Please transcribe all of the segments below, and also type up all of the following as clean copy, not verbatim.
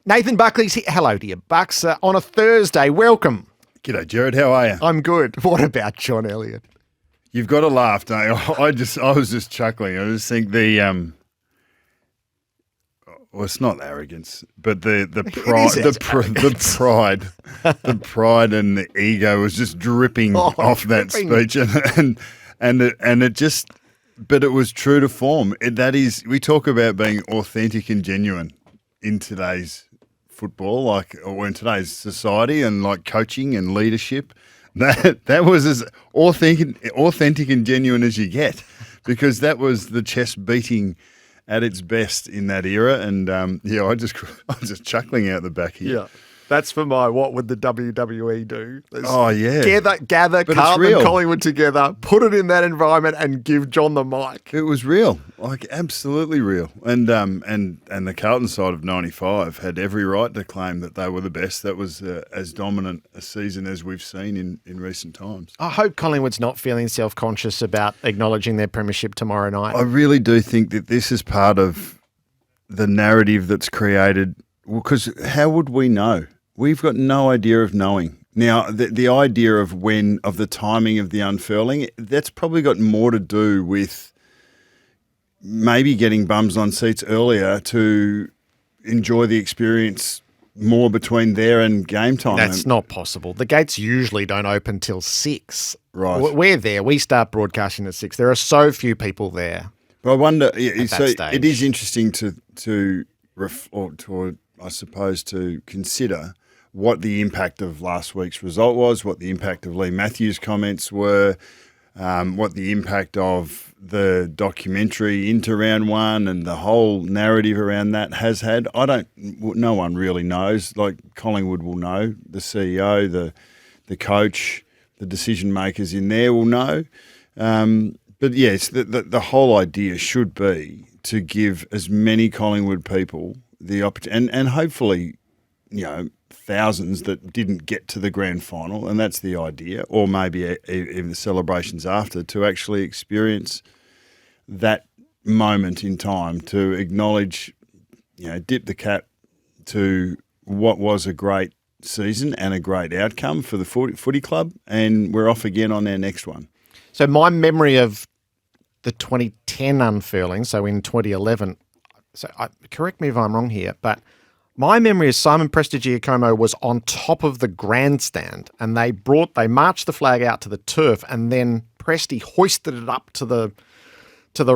Nathan Buckley's here. Hello to you, Bucks. On a Thursday, welcome. G'day, Gerard. How are you? I'm good. What about John Elliott? You've got to laugh, don't you? I was just chuckling. I just think well, it's not arrogance, but the pride and the ego was just dripping off that speech, and it just, but it was true to form. We talk about being authentic and genuine in today's football, or in today's society, and like coaching and leadership. That was as authentic and genuine as you get, because that was the chest beating at its best in that era. And I was just chuckling out the back here. Yeah, that's for my what would the WWE do? Gather But Carlton and Collingwood together, put it in that environment, and give John the mic. It was real, absolutely real. And the Carlton side of '95 had every right to claim that they were the best. That was as dominant a season as we've seen in recent times. I hope Collingwood's not feeling self-conscious about acknowledging their premiership tomorrow night. I really do think that this is part of the narrative that's created. Because how would we know? We've got no idea of knowing. Now, the idea of the timing of the unfurling, that's probably got more to do with maybe getting bums on seats earlier to enjoy the experience more between there and game time. That's not possible. The gates usually don't open till 6. Right. We're there. We start broadcasting at 6. There are so few people there. But I wonder, stage. It is interesting to I suppose, to consider what the impact of last week's result was, what the impact of Lee Matthews' comments were, what the impact of the documentary into round one and the whole narrative around that has had. No one really knows. Like Collingwood will know, the CEO, the coach, the decision makers in there will know. But yes, the whole idea should be to give as many Collingwood people the opportunity, and hopefully, thousands that didn't get to the grand final, and that's the idea, or maybe even the celebrations after, to actually experience that moment in time, to acknowledge, dip the cap to what was a great season and a great outcome for the footy club, and we're off again on our next one. So my memory of the 2010 unfurling, so in 2011, correct me if I'm wrong here, but my memory is Simon Prestigiacomo was on top of the grandstand, and they marched the flag out to the turf, and then Presti hoisted it up to the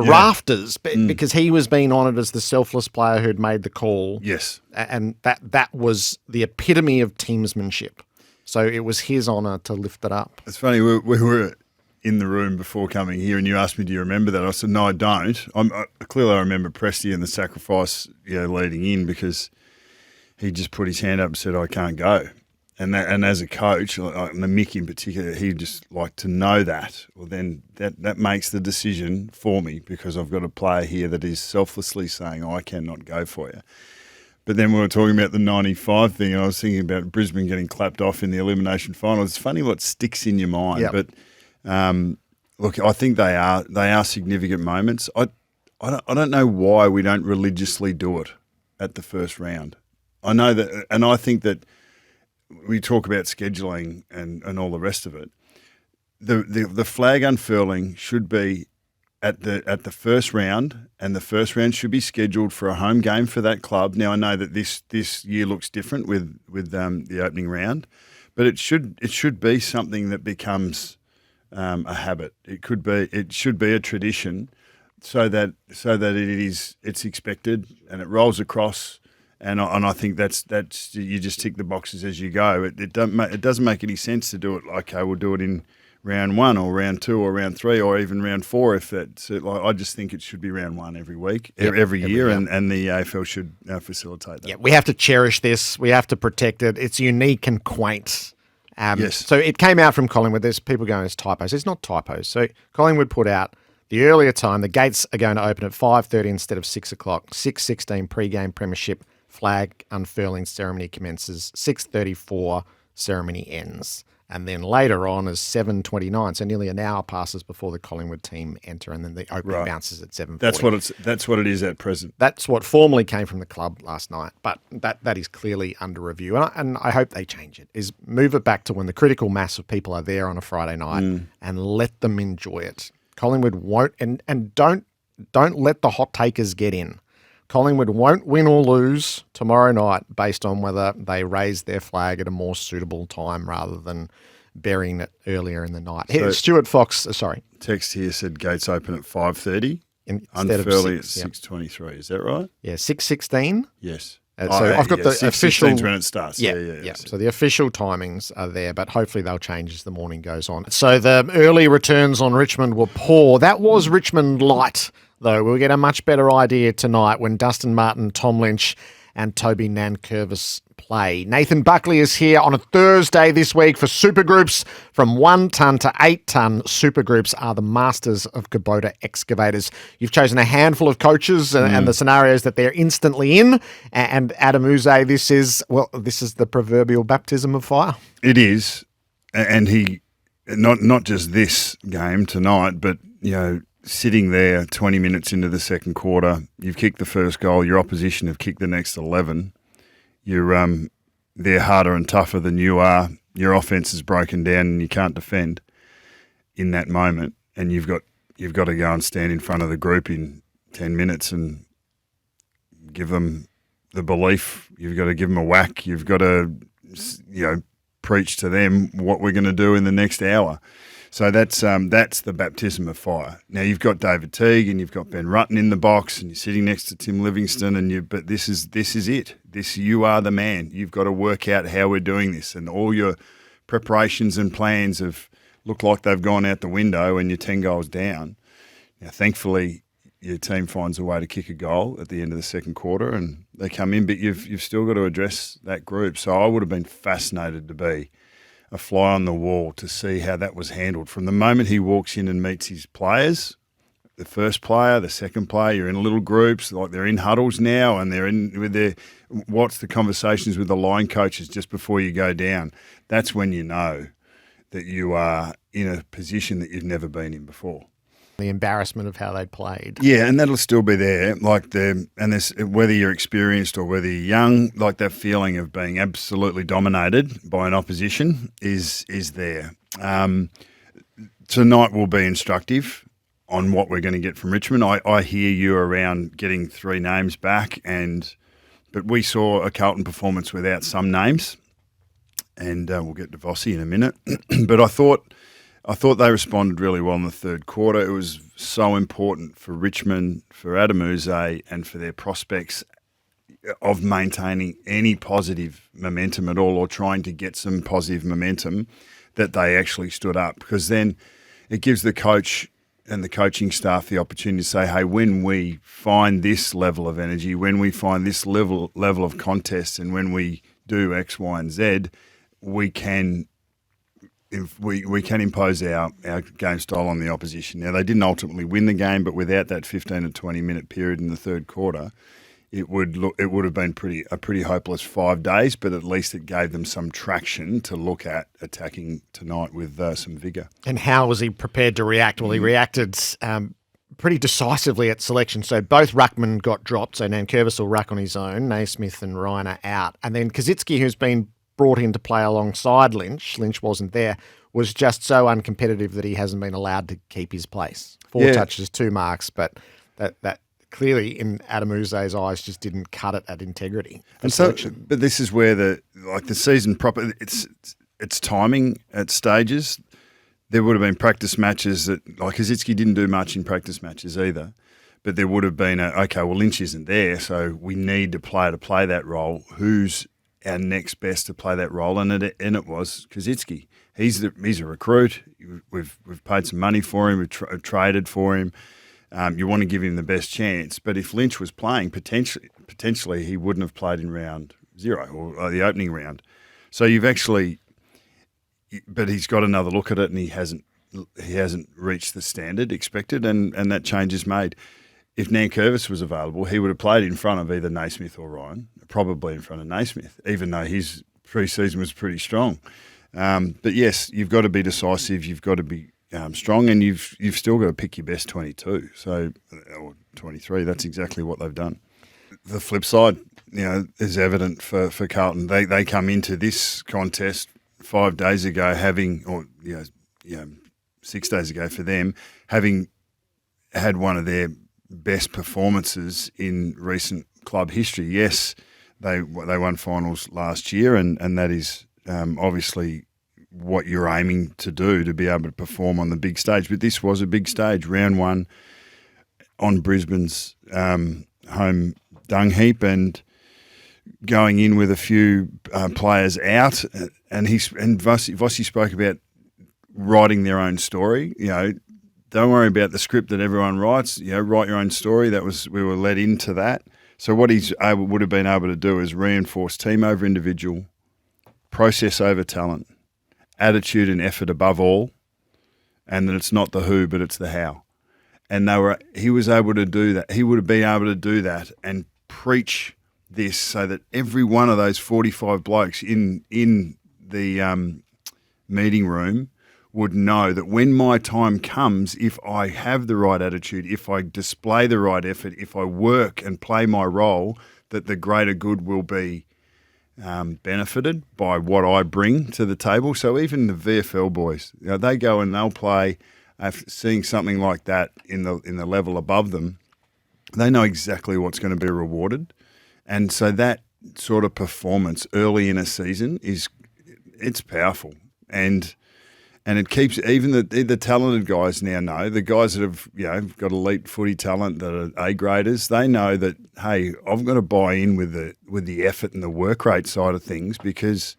rafters because he was being honoured as the selfless player who'd made the call. Yes, and that was the epitome of teamsmanship. So it was his honour to lift it up. It's funny, we were in the room before coming here, and you asked me, "Do you remember that?" I said, "No, I don't." Clearly, I remember Presti and the sacrifice, leading in, because he just put his hand up and said, "I can't go." And as a coach, and the Mick in particular, he just liked to know that. Well, then that makes the decision for me, because I've got a player here that is selflessly saying, "I cannot go for you." But then we were talking about the 95 thing, and I was thinking about Brisbane getting clapped off in the elimination final. It's funny what sticks in your mind, Yep. but. Look, I think they are significant moments. I don't know why we don't religiously do it at the first round. I know that, and I think that we talk about scheduling and all the rest of it. The flag unfurling should be at the first round, and the first round should be scheduled for a home game for that club. Now I know that this year looks different with the opening round, but it should be something that becomes a habit. It should be a tradition, so that it's expected and it rolls across. And I think that's you just tick the boxes as you go. It doesn't make any sense to do it. Okay, we'll do it in round 1 or round 2 or round 3 or even round 4. If that's I just think it should be round 1 every week, every year, and the AFL should facilitate that. Yeah, we have to cherish this. We have to protect it. It's unique and quaint. Yes. So it came out from Collingwood. There's people going, it's typos. It's not typos. So Collingwood put out the earlier time. The gates are going to open at 5:30 instead of 6 o'clock. 6:16 pre-game premiership flag unfurling ceremony commences. 6:34 ceremony ends. And then later on is 7:29, so nearly an hour passes before the Collingwood team enter, and then the opening bounces at 7:40. That's what it is at present. That's what formally came from the club last night, but that is clearly under review, and I hope they change it. Is move it back to when the critical mass of people are there on a Friday night and let them enjoy it. Collingwood won't, and don't let the hot takers get in. Collingwood won't win or lose tomorrow night based on whether they raise their flag at a more suitable time rather than burying it earlier in the night. So Stuart Fox, text here said gates open at 5:30, instead unfurling of 6, at 6:23. Is that right? Yeah, 6:16. Yes. So I've got the official 6:16 when it starts. Yeah. So the official timings are there, but hopefully they'll change as the morning goes on. So the early returns on Richmond were poor. That was Richmond light, though. We'll get a much better idea tonight when Dustin Martin, Tom Lynch and Toby Nankervis play. Nathan Buckley is here on a Thursday this week for Supergroups. From 1 tonne to 8 tonne, Supergroups are the masters of Kubota excavators. You've chosen a handful of coaches and the scenarios that they're instantly in. And Adam Uze, this is the proverbial baptism of fire. It is. And he, not just this game tonight, but, sitting there 20 minutes into the second quarter, you've kicked the first goal, your opposition have kicked the next 11. They're harder and tougher than you are. Your offense is broken down and you can't defend in that moment. And you've got to go and stand in front of the group in 10 minutes and give them the belief. You've got to give them a whack. You've got to, preach to them what we're going to do in the next hour. So that's the baptism of fire. Now you've got David Teague and you've got Ben Rutten in the box, and you're sitting next to Tim Livingston, but this is it. You are the man. You've got to work out how we're doing this, and all your preparations and plans have looked like they've gone out the window, and you're 10 goals down. Now, thankfully, your team finds a way to kick a goal at the end of the second quarter, and they come in, but you've still got to address that group. So I would have been fascinated to be a fly on the wall to see how that was handled. From the moment he walks in and meets his players, the first player, the second player, you're in little groups, like they're in huddles now, and they're in with what's the conversations with the line coaches just before you go down. That's when you know that you are in a position that you've never been in before. The embarrassment of how they played. Yeah, and that'll still be there. There's whether you're experienced or whether you're young, like that feeling of being absolutely dominated by an opposition is there. Tonight will be instructive on what we're going to get from Richmond. I hear you around getting 3 names back, but we saw a Carlton performance without some names, and we'll get to Vossi in a minute. But I thought they responded really well in the third quarter. It was so important for Richmond, for Adam Uze, and for their prospects of maintaining any positive momentum at all, or trying to get some positive momentum, that they actually stood up, because then it gives the coach and the coaching staff the opportunity to say, hey, when we find this level of energy, when we find this level of contest, and when we do X, Y, and Z, we can impose our game style on the opposition. Now, they didn't ultimately win the game, but without that 15 to 20 minute period in the third quarter, it would have been a pretty hopeless 5 days, but at least it gave them some traction to look at attacking tonight with some vigour. And how was he prepared to react? Well, he reacted pretty decisively at selection. So both ruckmen got dropped. So Nankervis will ruck on his own, Naismith and Reiner out. And then Kosicki, who's been brought in to play alongside Lynch wasn't there, was just so uncompetitive that he hasn't been allowed to keep his place. 4 touches, 2 marks, but that clearly in Adam Uze's eyes just didn't cut it at integrity. And so, but this is where the season proper, it's timing at stages. There would have been practice matches that, Kosicki didn't do much in practice matches either, but there would have been Lynch isn't there, so we need to play that role. Who's our next best to play that role? And it was Kosicki. He's a recruit. We've paid some money for him. We've traded for him. You want to give him the best chance. But if Lynch was playing, potentially he wouldn't have played in round 0 or the opening round. So but he's got another look at it, and he hasn't reached the standard expected, and that change is made. If Nankervis was available, he would have played in front of either Naismith or Ryan, probably in front of Naismith, even though his pre-season was pretty strong. But yes, you've got to be decisive. You've got to be strong, and you've still got to pick your best 22, or 23. That's exactly what they've done. The flip side, is evident for Carlton. They come into this contest 5 days ago, 6 days ago for them, having had one of their best performances in recent club history. Yes, they won finals last year, and that is obviously what you're aiming to do, to be able to perform on the big stage. But this was a big stage, round one on Brisbane's home dung heap, and going in with a few players out. And Vossi spoke about writing their own story. Don't worry about the script that everyone writes. Write your own story. We were led into that. So what would have been able to do is reinforce team over individual, process over talent, attitude and effort above all, and that it's not the who, but it's the how. And he was able to do that. He would have been able to do that and preach this so that every one of those 45 blokes in the meeting room would know that when my time comes, if I have the right attitude, if I display the right effort, if I work and play my role, that the greater good will be benefited by what I bring to the table. So even the VFL boys, they go and they'll play. Seeing something like that in the level above them, they know exactly what's going to be rewarded, and so that sort of performance early in a season it's powerful, and it keeps even the talented guys now know, the guys that have got elite footy talent that are A graders, they know that, hey, I've got to buy in with the effort and the work rate side of things, because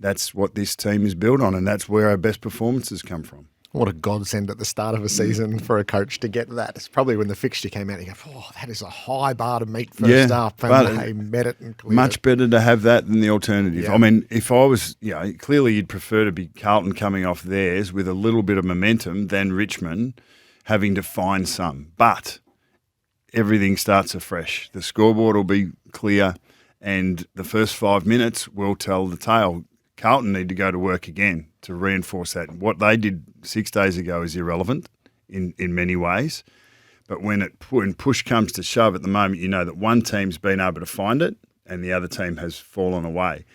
that's what this team is built on, and that's where our best performances come from. What a godsend at the start of a season for a coach to get that. It's probably when the fixture came out, you go, that is a high bar to meet first up. And they met it and cleared much it. Better to have that than the alternative. Yeah. I mean, if I was, clearly you'd prefer to be Carlton coming off theirs with a little bit of momentum than Richmond having to find some. But everything starts afresh. The scoreboard will be clear, and the first 5 minutes will tell the tale. Carlton need to go to work again to reinforce that. What they did 6 days ago is irrelevant in many ways. But when push comes to shove at the moment, you know that one team's been able to find it and the other team has fallen away.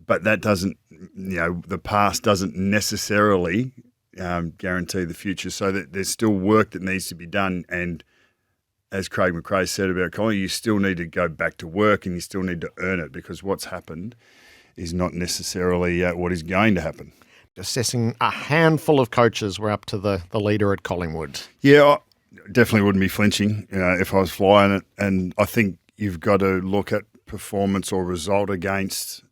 But that doesn't, the past doesn't necessarily guarantee the future. So that there's still work that needs to be done. And as Craig McRae said about Collingwood, you still need to go back to work and you still need to earn it, because what's happened is not necessarily what is going to happen. Assessing a handful of coaches, we're up to the leader at Collingwood. Yeah, I definitely wouldn't be flinching if I was flying it. And I think you've got to look at performance or result against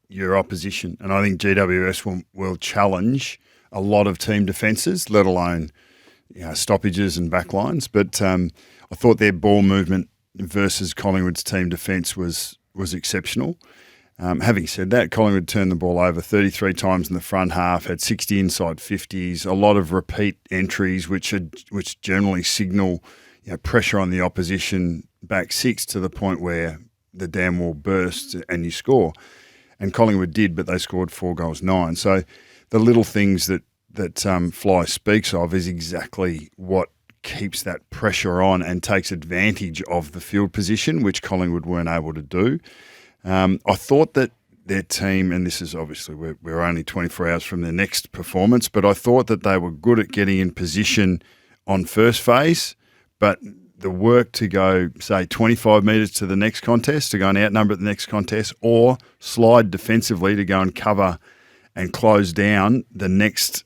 your opposition. And I think GWS will challenge a lot of team defences, let alone stoppages and backlines. But I thought their ball movement versus Collingwood's team defence was exceptional. Having said that, Collingwood turned the ball over 33 times in the front half, had 60 inside 50s, a lot of repeat entries, which generally signal pressure on the opposition back six to the point where the dam wall bursts and you score. And Collingwood did, but they scored 4 goals, 9. So the little things that Fly speaks of is exactly what keeps that pressure on and takes advantage of the field position, which Collingwood weren't able to do. I thought that their team, and this is obviously we're only 24 hours from their next performance, but I thought that they were good at getting in position on first phase, but the work to go, say, 25 metres to the next contest, to go and outnumber at the next contest, or slide defensively to go and cover and close down the next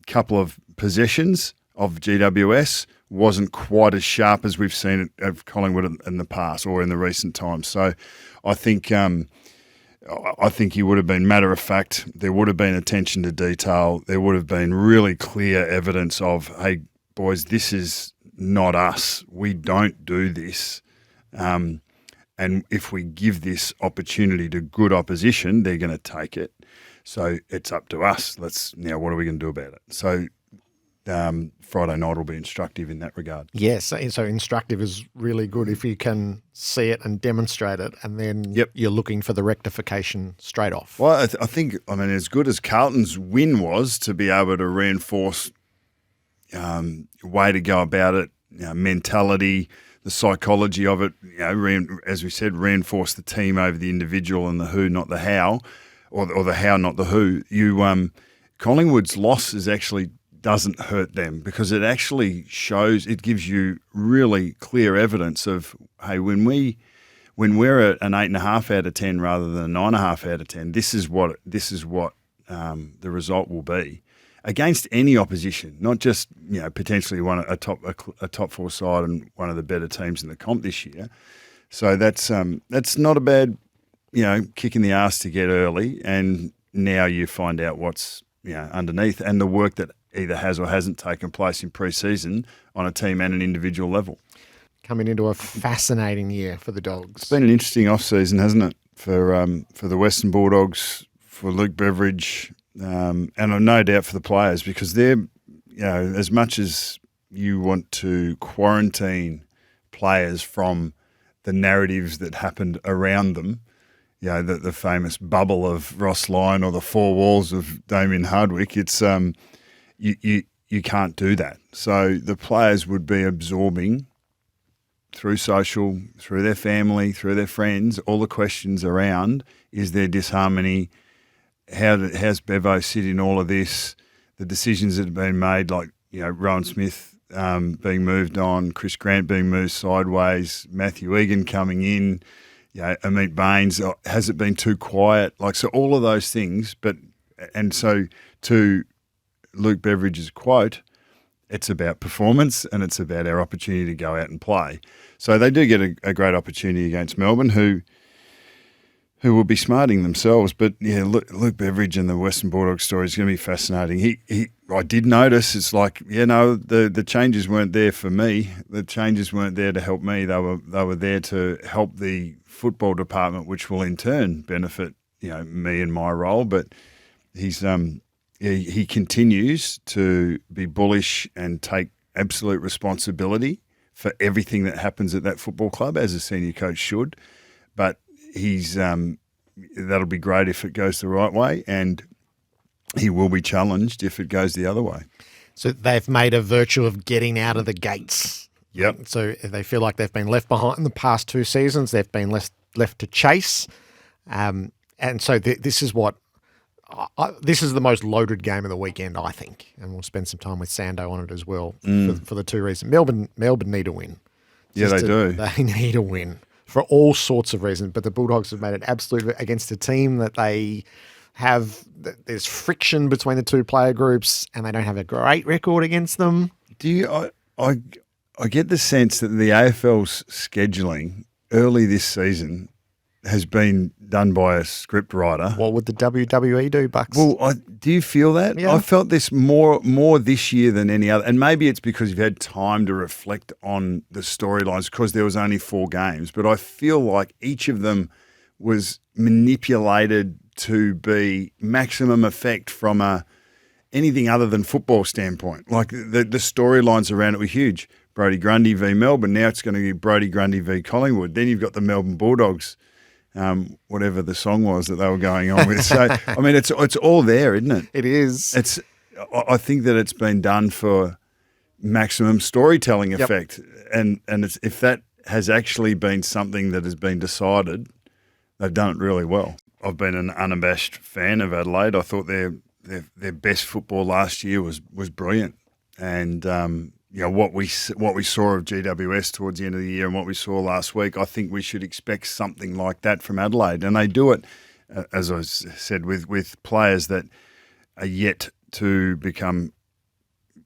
couple of possessions of GWS wasn't quite as sharp as we've seen it of Collingwood in the past or in the recent times. So I think he would have been matter of fact. There would have been attention to detail. There would have been really clear evidence of, hey, boys, this is not us. We don't do this. And if we give this opportunity to good opposition, they're going to take it. So it's up to us. What are we going to do about it? So Friday night will be instructive in that regard. Yes, so instructive is really good if you can see it and demonstrate it, and then you're looking for the rectification straight off. Well, I think, as good as Carlton's win was to be able to reinforce way to go about it, mentality, the psychology of it, as we said, reinforce the team over the individual and the who, not the how, or the how, not the who. Collingwood's loss is actually doesn't hurt them because it actually shows, it gives you really clear evidence of, hey, when we're at an 8.5 out of 10 rather than a 9.5 out of 10, this is what the result will be against any opposition, not just potentially a top four side and one of the better teams in the comp this year. So that's not a bad kick in the arse to get early, and now you find out what's underneath and the work that either has or hasn't taken place in pre-season on a team and an individual level. Coming into a fascinating year for the Dogs. It's been an interesting off-season, hasn't it, for the Western Bulldogs, for Luke Beveridge, and I've no doubt for the players, because they're, as much as you want to quarantine players from the narratives that happened around them, the famous bubble of Ross Lyon or the four walls of Damien Hardwick, it's you can't do that. So the players would be absorbing through social, through their family, through their friends, all the questions around, is there disharmony? How's Bevo sit in all of this? The decisions that have been made, like Rowan Smith being moved on, Chris Grant being moved sideways, Matthew Egan coming in, Amit Baines, has it been too quiet? So all of those things, and so to Luke Beveridge's quote, it's about performance and it's about our opportunity to go out and play. So they do get a great opportunity against Melbourne, who will be smarting themselves. But Luke Beveridge and the Western Bulldogs story is going to be fascinating. I did notice, it's like, the changes weren't there for me. The changes weren't there to help me. They were there to help the football department, which will in turn benefit me and my role. But he continues to be bullish and take absolute responsibility for everything that happens at that football club, as a senior coach should. But that'll be great if it goes the right way, and he will be challenged if it goes the other way. So they've made a virtue of getting out of the gates. Yep. So they feel like they've been left behind in the past 2 seasons. They've been left to chase. And so this is what this is the most loaded game of the weekend, I think, and we'll spend some time with Sando on it as well for the 2 reasons. Melbourne need a win. Yeah, they do. They need a win for all sorts of reasons, but the Bulldogs have made it absolute against a team that they have. There's friction between the two player groups, and they don't have a great record against them. I get the sense that the AFL's scheduling early this season has been done by a script writer. What would the WWE do, Bucks? Well, do you feel that? Yeah. I felt this more this year than any other. And maybe it's because you've had time to reflect on the storylines because there was only 4 games. But I feel like each of them was manipulated to be maximum effect from anything other than football standpoint. Like the storylines around it were huge. Brodie Grundy v Melbourne. Now it's going to be Brodie Grundy v Collingwood. Then you've got the Melbourne Bulldogs, whatever the song was that they were going on with. So, it's all there, isn't it? It is. I think that it's been done for maximum storytelling effect. Yep. And if that has actually been something that has been decided, they've done it really well. I've been an unabashed fan of Adelaide. I thought their best football last year was brilliant. And what we saw of GWS towards the end of the year and what we saw last week, I think we should expect something like that from Adelaide. And they do it, as I said, with players that are yet to become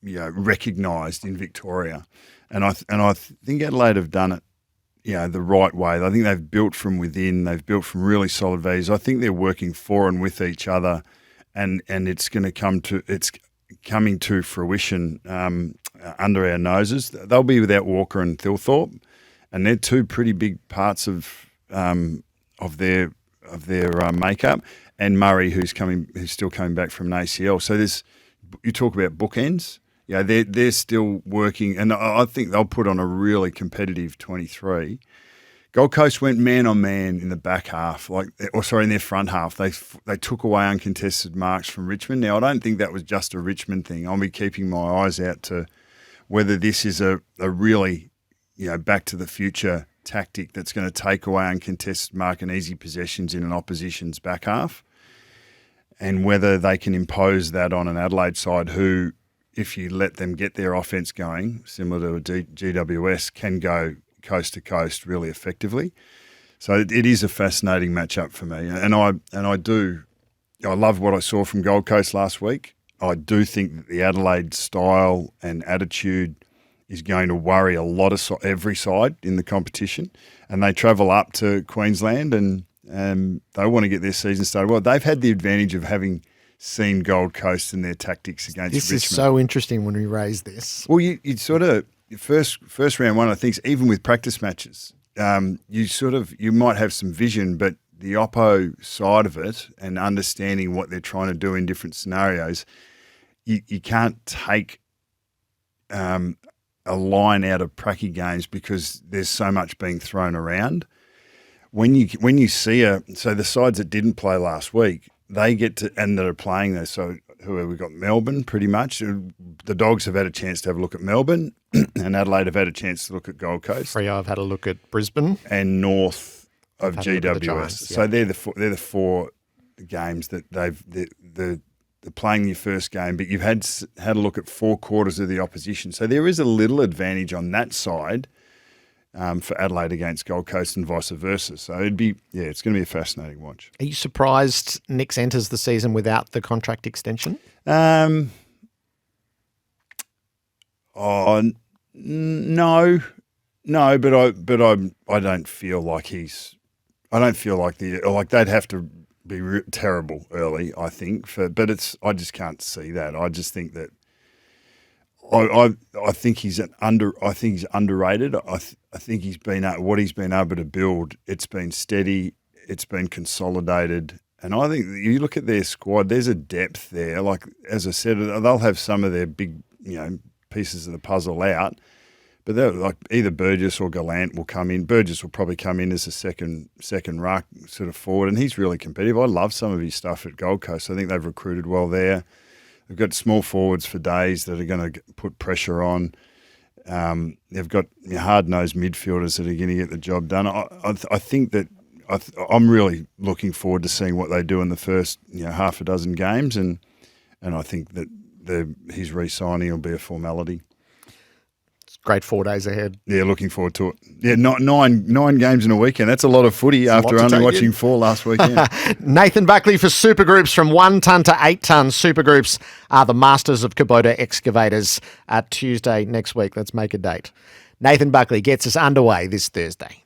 recognised in Victoria. And I think Adelaide have done it the right way. I think they've built from within. They've built from really solid values. I think they're working for and with each other, and it's going to it's coming to fruition under our noses. They'll be without Walker and Thilthorpe, and they're 2 pretty big parts of their makeup. And Murray, who's still coming back from an ACL. So you talk about bookends. they're still working, and I think they'll put on a really competitive 23. Gold Coast went man on man in the back half, in their front half. They took away uncontested marks from Richmond. Now, I don't think that was just a Richmond thing. I'll be keeping my eyes out to whether this is a really, back to the future tactic that's going to take away uncontested mark and easy possessions in an opposition's back half, and whether they can impose that on an Adelaide side who, if you let them get their offence going, similar to a GWS, can go coast to coast really effectively. So it is a fascinating matchup for me, and I love what I saw from Gold Coast last week. I do think that the Adelaide style and attitude is going to worry a lot of every side in the competition, and they travel up to Queensland and they want to get their season started. Well, they've had the advantage of having seen Gold Coast and their tactics against This Richmond. is so interesting when we raise this. Well, you sort of first round one, I think, even with practice matches, you might have some vision, but the oppo side of it and understanding what they're trying to do in different scenarios, you can't take a line out of pracky games because there's so much being thrown around. When you see so the sides that didn't play last week, they get to, and that are playing there. So who have we got? Melbourne, pretty much. The Dogs have had a chance to have a look at Melbourne, and Adelaide have had a chance to look at Gold Coast. Freo have had a look at Brisbane and North of GWS. Giants, So they're the four games that they're playing your first game, but you've had a look at 4 quarters of the opposition. So there is a little advantage on that side for Adelaide against Gold Coast and vice versa. So it's going to be a fascinating watch. Are you surprised Nix enters the season without the contract extension? No, but I don't feel like they'd have to be terrible early, I think. I just can't see that. I just think that I think he's underrated. I think he's been what he's been able to build. It's been steady. It's been consolidated. And I think you look at their squad. There's a depth there. Like as I said, they'll have some of their big pieces of the puzzle out. But they're like either Burgess or Gallant will come in. Burgess will probably come in as a second ruck sort of forward, and he's really competitive. I love some of his stuff at Gold Coast. I think they've recruited well there. They've got small forwards for days that are going to put pressure on. They've got hard-nosed midfielders that are going to get the job done. I think that I'm really looking forward to seeing what they do in the first half a dozen games, and I think that his re-signing will be a formality. Great 4 days ahead. Yeah, looking forward to it. Yeah, nine games in a weekend. That's a lot of footy after only watching 4 last weekend. Nathan Buckley for Supergroups from 1 tonne to 8 tonne. Supergroups are the masters of Kubota excavators. Tuesday next week. Let's make a date. Nathan Buckley gets us underway this Thursday.